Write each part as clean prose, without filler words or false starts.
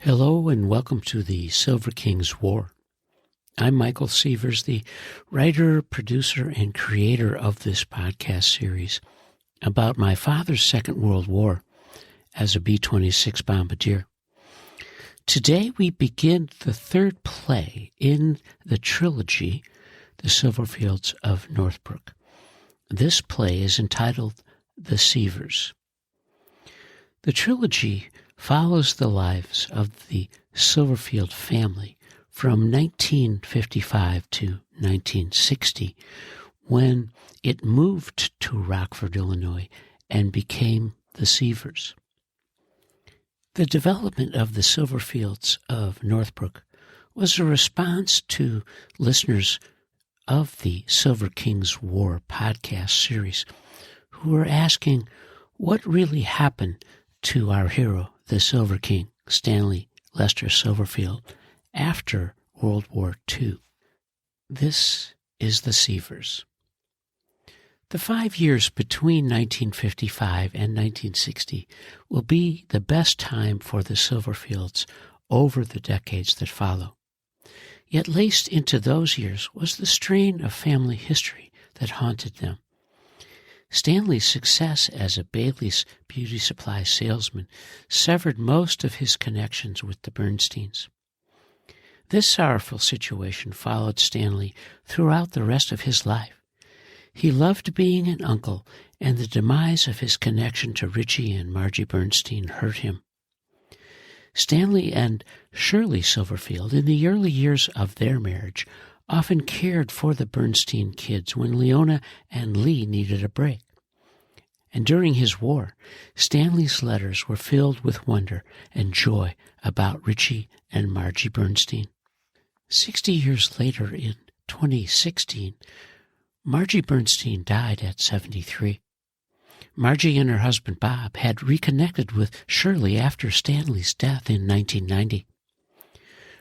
Hello and welcome to the Silver King's War. I'm Michael Sievers, the writer, producer, and creator of this podcast series about my father's Second World War as a B-26 bombardier. Today we begin the third play in the trilogy, The Silverfields of Northbrook. This play is entitled The Sievers. The trilogy follows the lives of the Silverfield family from 1955 to 1960, when it moved to Rockford, Illinois, and became the Sievers. The development of the Silverfields of Northbrook was a response to listeners of the Silver King's War podcast series who were asking what really happened to our hero, the Silver King, Stanley Lester Silverfield, after World War II. This is the Sievers. The 5 years between 1955 and 1960 will be the best time for the Silverfields over the decades that follow. Yet laced into those years was the strain of family history that haunted them. Stanley's success as a Bailey's beauty supply salesman severed most of his connections with the Bernsteins. This sorrowful situation followed Stanley throughout the rest of his life. He loved being an uncle, and the demise of his connection to Richie and Margie Bernstein hurt him. Stanley and Shirley Silverfield, in the early years of their marriage, often cared for the Bernstein kids when Leona and Lee needed a break. And during his war, Stanley's letters were filled with wonder and joy about Richie and Margie Bernstein. 60 years later, in 2016, Margie Bernstein died at 73. Margie and her husband Bob had reconnected with Shirley after Stanley's death in 1990.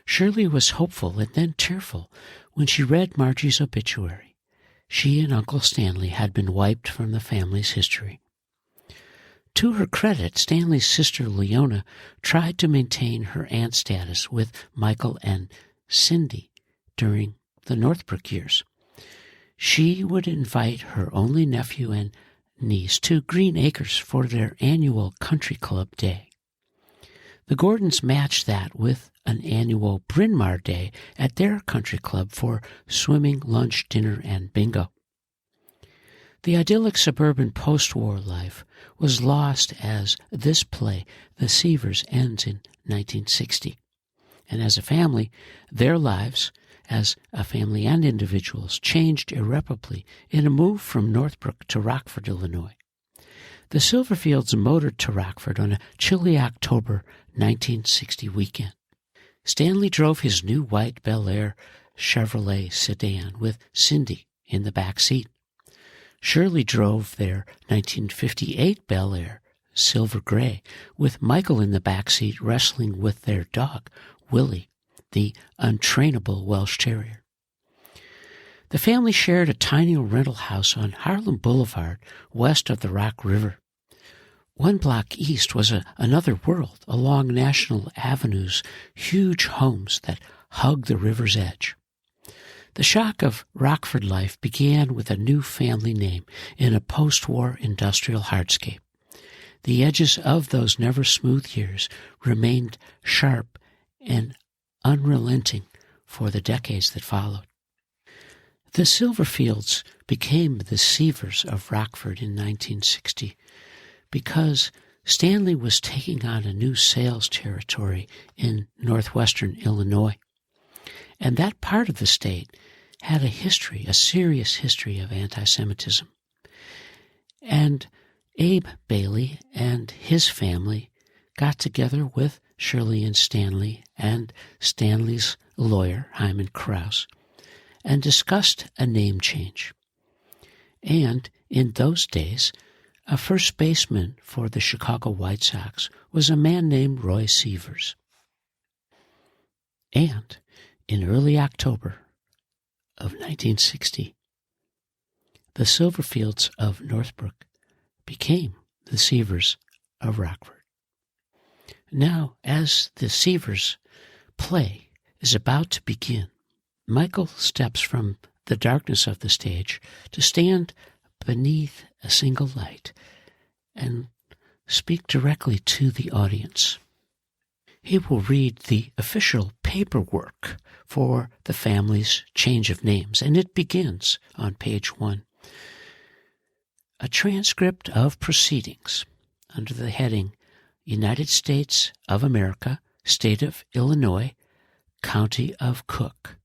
Shirley was hopeful and then tearful when she read Margie's obituary. She and Uncle Stanley had been wiped from the family's history. To her credit, Stanley's sister Leona tried to maintain her aunt status with Michael and Cindy during the Northbrook years. She would invite her only nephew and niece to Green Acres for their annual country club day. The Gordons matched that with an annual Bryn Mawr Day at their country club for swimming, lunch, dinner, and bingo. The idyllic suburban post-war life was lost as this play, The Sievers, ends in 1960. And as a family, their lives, as a family and individuals, changed irreparably in a move from Northbrook to Rockford, Illinois. The Silverfields motored to Rockford on a chilly October 1960 weekend. Stanley drove his new white Bel Air Chevrolet sedan with Cindy in the back seat. Shirley drove their 1958 Bel Air silver gray with Michael in the back seat wrestling with their dog, Willie, the untrainable Welsh Terrier. The family shared a tiny rental house on Harlem Boulevard, west of the Rock River. One block east was another world along National Avenue's huge homes that hugged the river's edge. The shock of Rockford life began with a new family name in a post-war industrial hardscape. The edges of those never smooth years remained sharp and unrelenting for the decades that followed. The Silverfields became the Sievers of Rockford in 1960 because Stanley was taking on a new sales territory in northwestern Illinois. And that part of the state had a serious history of anti-Semitism. And Abe Bailey and his family got together with Shirley and Stanley and Stanley's lawyer, Hyman Krause, and discussed a name change. And in those days, a first baseman for the Chicago White Sox was a man named Roy Sievers. And in early October of 1960, the Silverfields of Northbrook became the Sievers of Rockford. Now, as the Sievers play is about to begin, Michael steps from the darkness of the stage to stand beneath a single light and speak directly to the audience. He will read the official paperwork for the family's change of names, and it begins on page 1. A transcript of proceedings under the heading United States of America, State of Illinois, County of Cook.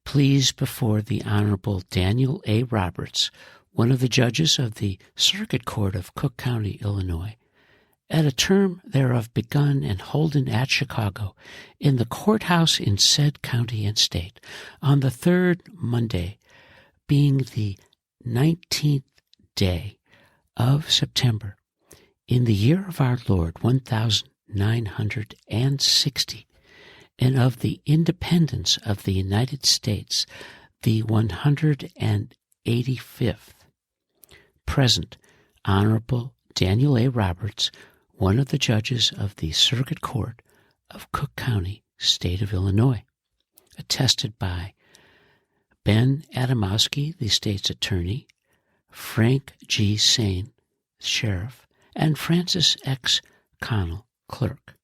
Please before the Honorable Daniel A. Roberts, one of the judges of the Circuit Court of Cook County, Illinois, at a term thereof begun and holden at Chicago, in the courthouse in said county and state, on the 3rd Monday, being the 19th day of September, in the year of our Lord 1960, and of the independence of the United States, the 185th. Present, Honorable Daniel A. Roberts, one of the judges of the Circuit Court of Cook County, State of Illinois. Attested by Ben Adamowski, the state's attorney, Frank G. Sain, sheriff, and Francis X. Connell, clerk.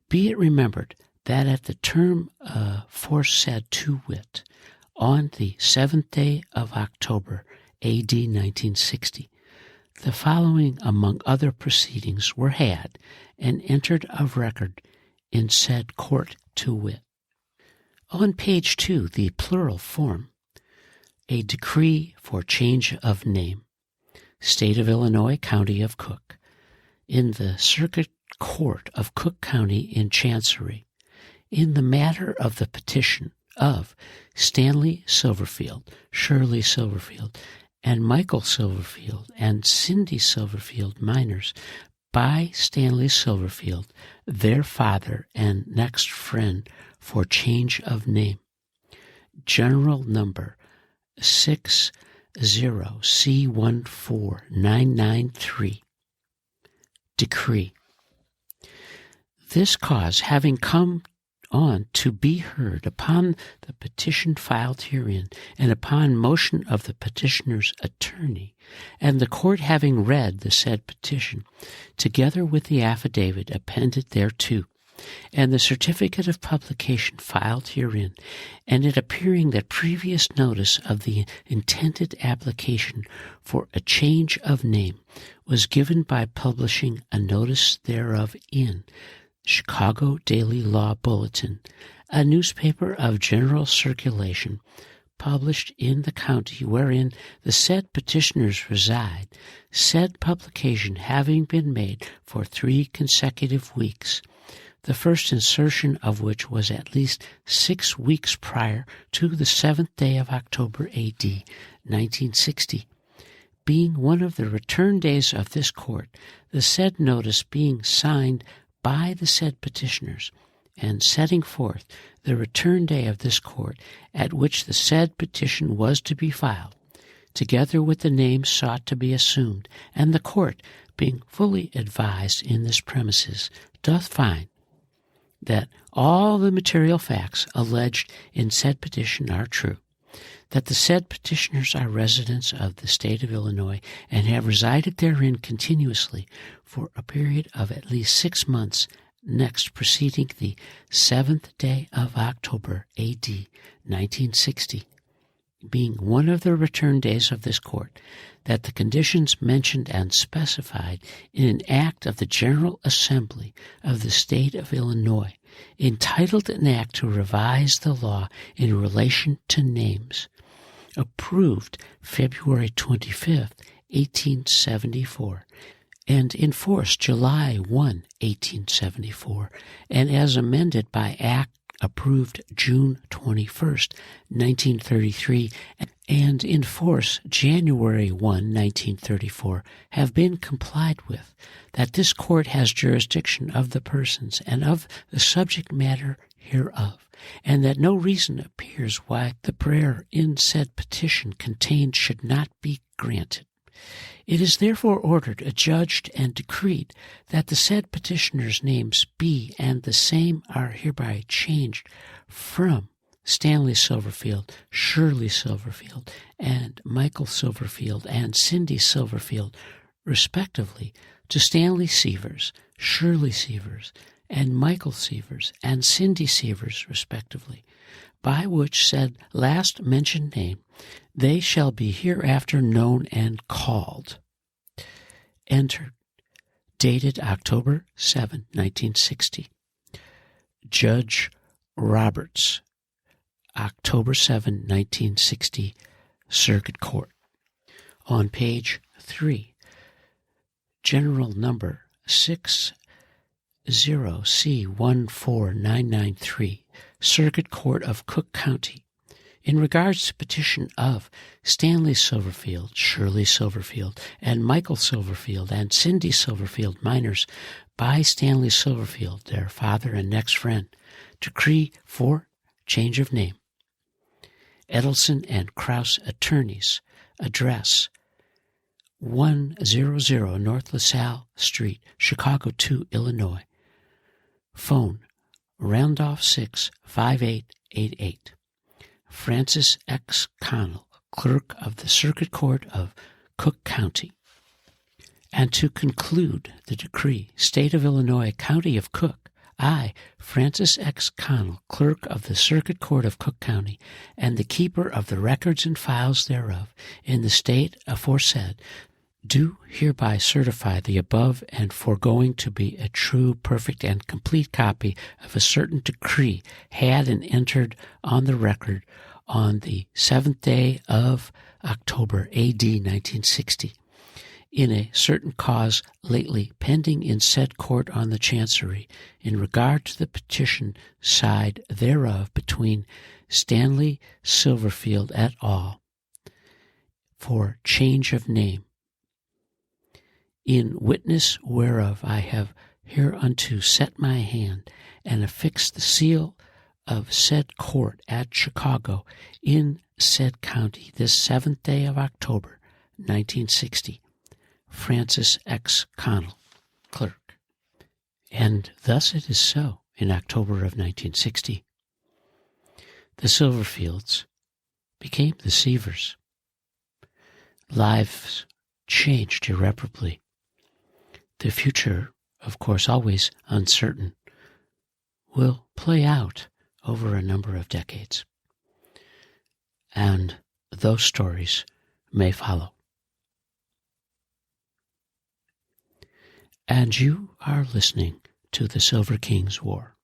Be it remembered that at the term aforesaid to wit, on the 7th day of October, A.D. 1960, the following, among other proceedings, were had and entered of record in said court to wit. On page 2, the plural form, a decree for change of name, State of Illinois, County of Cook, in the Circuit Court of Cook County in Chancery, in the matter of the petition of Stanley Silverfield, Shirley Silverfield, and Michael Silverfield and Cindy Silverfield minors by Stanley Silverfield, their father and next friend, for change of name. General number 60C14993. Decree. This cause having come on to be heard upon the petition filed herein, and upon motion of the petitioner's attorney, and the court having read the said petition, together with the affidavit appended thereto, and the certificate of publication filed herein, and it appearing that previous notice of the intended application for a change of name was given by publishing a notice thereof in Chicago Daily Law Bulletin, a newspaper of general circulation, published in the county wherein the said petitioners reside, said publication having been made for 3 consecutive weeks, the first insertion of which was at least 6 weeks prior to the 7th day of October, A.D. 1960, being one of the return days of this court, the said notice being signed by the said petitioners, and setting forth the return day of this court at which the said petition was to be filed, together with the name sought to be assumed, and the court, being fully advised in this premises, doth find that all the material facts alleged in said petition are true, that the said petitioners are residents of the state of Illinois and have resided therein continuously for a period of at least 6 months next preceding the 7th day of October, A.D. 1960, being one of the return days of this court, that the conditions mentioned and specified in an act of the General Assembly of the state of Illinois, entitled an act to revise the law in relation to names, approved February 25th, 1874, and enforced July 1, 1874, and as amended by Act approved June 21st, 1933, and in force January 1, 1934, have been complied with, that this court has jurisdiction of the persons and of the subject matter hereof, and that no reason appears why the prayer in said petition contained should not be granted, It is therefore ordered, adjudged, and decreed that the said petitioners' names be and the same are hereby changed from Stanley Silverfield, Shirley Silverfield, and Michael Silverfield, and Cindy Silverfield, respectively, to Stanley Sievers, Shirley Sievers, and Michael Sievers, and Cindy Sievers, respectively, by which said last mentioned name they shall be hereafter known and called. Entered. Dated October 7, 1960. Judge Roberts, October 7, 1960, Circuit Court. On page 3, General Number 60C14993, Circuit Court of Cook County, in regards to petition of Stanley Silverfield, Shirley Silverfield, and Michael Silverfield, and Cindy Silverfield minors, by Stanley Silverfield, their father and next friend, decree for change of name. Edelson and Krause attorneys, address 100 North LaSalle Street, Chicago 2, Illinois. Phone, Randolph 6 5888. Francis X. Connell, Clerk of the Circuit Court of Cook County. And to conclude the decree, State of Illinois, County of Cook, I, Francis X. Connell, Clerk of the Circuit Court of Cook County, and the Keeper of the Records and Files thereof, in the State aforesaid, do hereby certify the above and foregoing to be a true, perfect, and complete copy of a certain decree had and entered on the record on the 7th day of October, A.D. 1960, in a certain cause lately pending in said court on the Chancery, in regard to the petition side thereof between Stanley Silverfield et al. For change of name, in witness whereof I have hereunto set my hand and affixed the seal of said court at Chicago in said county this 7th day of October, 1960. Francis X. Connell, Clerk. And thus it is so in October of 1960. The Silverfields became the Sievers. Lives changed irreparably. The future, of course always uncertain, will play out over a number of decades. And those stories may follow. And you are listening to the Silver King's War.